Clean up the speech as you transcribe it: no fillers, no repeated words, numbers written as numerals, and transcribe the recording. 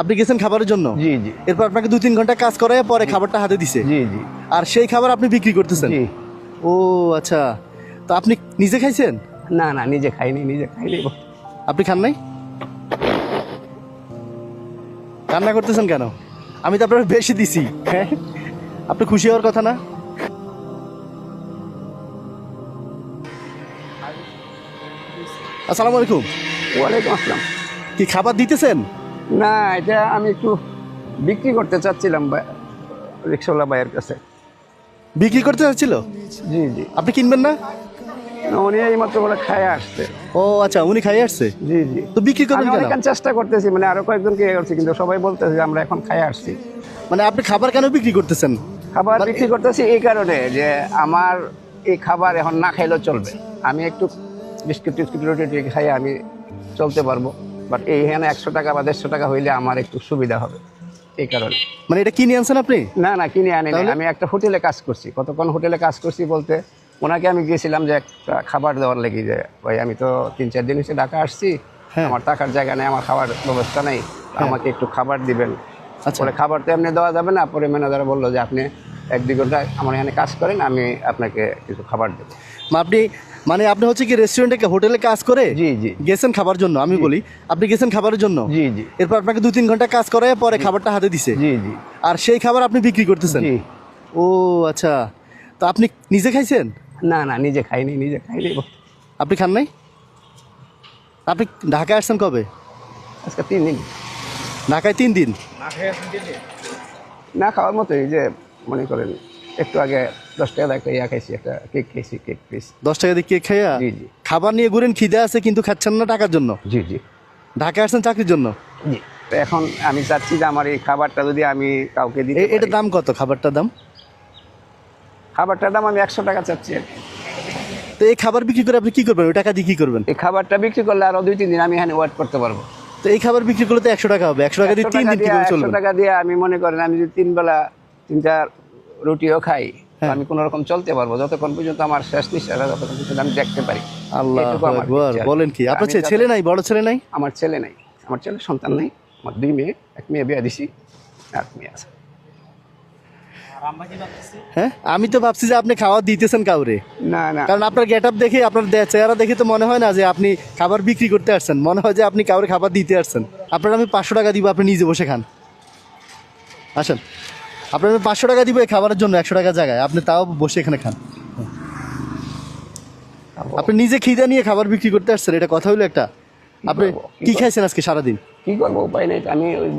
আপনি গেছেন খাবারের জন্য? জি জি এরপর আপনাকে 2-3 ঘন্টা কাজ করায় পরে খাবারটা হাতে দিছে? জি জি আর সেই খাবার আপনি বিক্রি করতেছেন? জি। ও আচ্ছা, তো আপনি নিজে খাইছেন? না না, নিজে খাইনি, নিজে খাইনি। আপনি খান নাই? কান্না করতেছেন কেন? আমি তো আপনার বেশি দিছি। হ্যাঁ, আপনি খুশি হওয়ার কথা না? আসসালামু আলাইকুম। ওয়ালাইকুম আসসালাম। কি খাবার দিতেছেন? না, এটা আমি একটু বিক্রি করতে চাচ্ছিলাম রিক্সাওয়ালা ভাইয়ের কাছে। বিক্রি করতে চাচ্ছিল? জি জি। আপনি কিনবেন না? উনি এই মাত্র বলে খাইয়ে আসছে। ও আচ্ছা, উনি খাইয়ে আসছে। জি জি। তো বিক্রি করবেন আমি কেন? অনেকক্ষণ চেষ্টা করতেছি, মানে আরো কয়েকজনকে ইয়ে করছি, কিন্তু সবাই বলতেছে যে আমরা এখন খাইয়ে আসছি। মানে আপনি খাবার কেন বিক্রি করতেছেন? খাবার বিক্রি করতেছি এই কারণে যে আমার এই খাবার এখন না খাইলেও চলবে। আমি একটু বিস্কুট টিস্কুট রুটি টুটি খাইয়ে আমি চলতে পারবো, বাট এইখানে 100 টাকা বা 150 টাকা হইলে আমার একটু সুবিধা হবে, এই কারণে। মানে এটা কিনে আনছেন আপনি? না না, কিনে আনি না। তাহলে? আমি একটা হোটেলে কাজ করছি। কতক্ষণ হোটেলে কাজ করছি বলতে, ওনাকে আমি গিয়েছিলাম যে একটা খাবার দেওয়ার লেগে, যে ভাই আমি তো 3-4 দিন এসে ঢাকা আসছি, হ্যাঁ। আমার থাকার জায়গা নেই, আমার খাবার ব্যবস্থা নেই, আমাকে একটু খাবার দিবেন। আচ্ছা। পরে খাবার তো এমনি দেওয়া যাবে না। পরে ম্যানেজার বললো যে আপনি 1-2 ঘন্টা আমার এখানে কাজ করেন, আমি আপনাকে কিছু খাবার দেবো। আপনি মানে আপনি হচ্ছে কি রেস্টুরেন্টে হোটেলে কাজ করে জি জি গেছেন খাবার জন্য? আমি বলি, আপনি গেছেন খাবারের জন্য? জি জি এরপর আপনাকে 2-3 ঘন্টা কাজ করায় পরে খাবারটা হাতে দিছে? জি জি আর সেই খাবার আপনি বিক্রি করতেছেন? জি। ও আচ্ছা, তো আপনি নিজে খাইছেন? না না, নিজে খাইনি, নিজে খাইনি। আপনি খান নাই? আপনি ঢাকায় আসছেন কবে? আজকে 3 দিন ঢাকায় 3 দিন? না খাওয়ার মতোই, যে মনে করেন একটু আগে 10 টাকা একটা ইয়া খাইছি, একটা কেক খাইছি, কেক পিস। 10 টাকা দিয়ে কেক খাইয়া জি জি খাবার নিয়ে ঘুরেন, খিদে আছে কিন্তু খাচ্ছেন না টাকার জন্য? জি জি ঢাকায় আসছেন চাকরির জন্য? জি। তো এখন আমি চাচ্ছি যে আমার এই খাবারটা যদি আমি কাউকে দিতে এটার পারি। দাম কত খাবারটার দাম? খাবারটার দাম আমি 100 টাকা চাচ্ছি আর কি। তো এই খাবার বিক্রি করে আপনি কি করবেন? ওই টাকা দিয়ে কি করবেন? এই খাবারটা বিক্রি করলে আরো 2-3 দিন আমি এখানে ওয়েট করতে পারবো। তো এই খাবার বিক্রি করলে তো 100 টাকা হবে। 100 টাকা দিয়ে 100 3 দিন কিভাবে 100 চলবে? টাকা দিয়ে আমি মনে করেন আমি যদি 3 বেলা 3টা রুটিও খাই, তো হ্যাঁ। আমি কোনো রকম চলতে পারবো যতক্ষণ পর্যন্ত আমার শেষ নিঃশ্বাস, যতক্ষণ পর্যন্ত আমি দেখতে পারি। আল্লাহু এইটুকু আমার আকবার, ইচ্ছা। বলেন কি? আপনার আমি ছেলে নাই, বড় ছেলে নাই? আমার ছেলে নাই, আমার ছেলে সন্তান নাই। আমার 2 মেয়ে, এক মেয়ে বিয়ে দিছি, আর মেয়ে আছে। হ্যাঁ, আমি তো ভাবছি যে আপনি খাবার দিতেছেন কাউরে, না না কারণ আপনার গেটআপ দেখে, আপনার চেহারা দেখে তো মনে হয় না যে আপনি খাবার বিক্রি করতে আসছেন, মনে হয় যে আপনি কাউরে খাবার দিতে আসছেন। আপনার আমি 500 টাকা দিব, আপনি নিজে বসে খান। আসেন, আপনার আমি 500 টাকা দিব এই খাবারের জন্য, 100 টাকা জায়গায় আপনি তাও বসে এখানে খান। আপনি নিজে খিদে নিয়ে খাবার বিক্রি করতে আসছেন, এটা কথা হলো একটা? আপনি কি খাইছেন আজকে সারাদিন? কি করবো, উপায় নেই। আমি ওই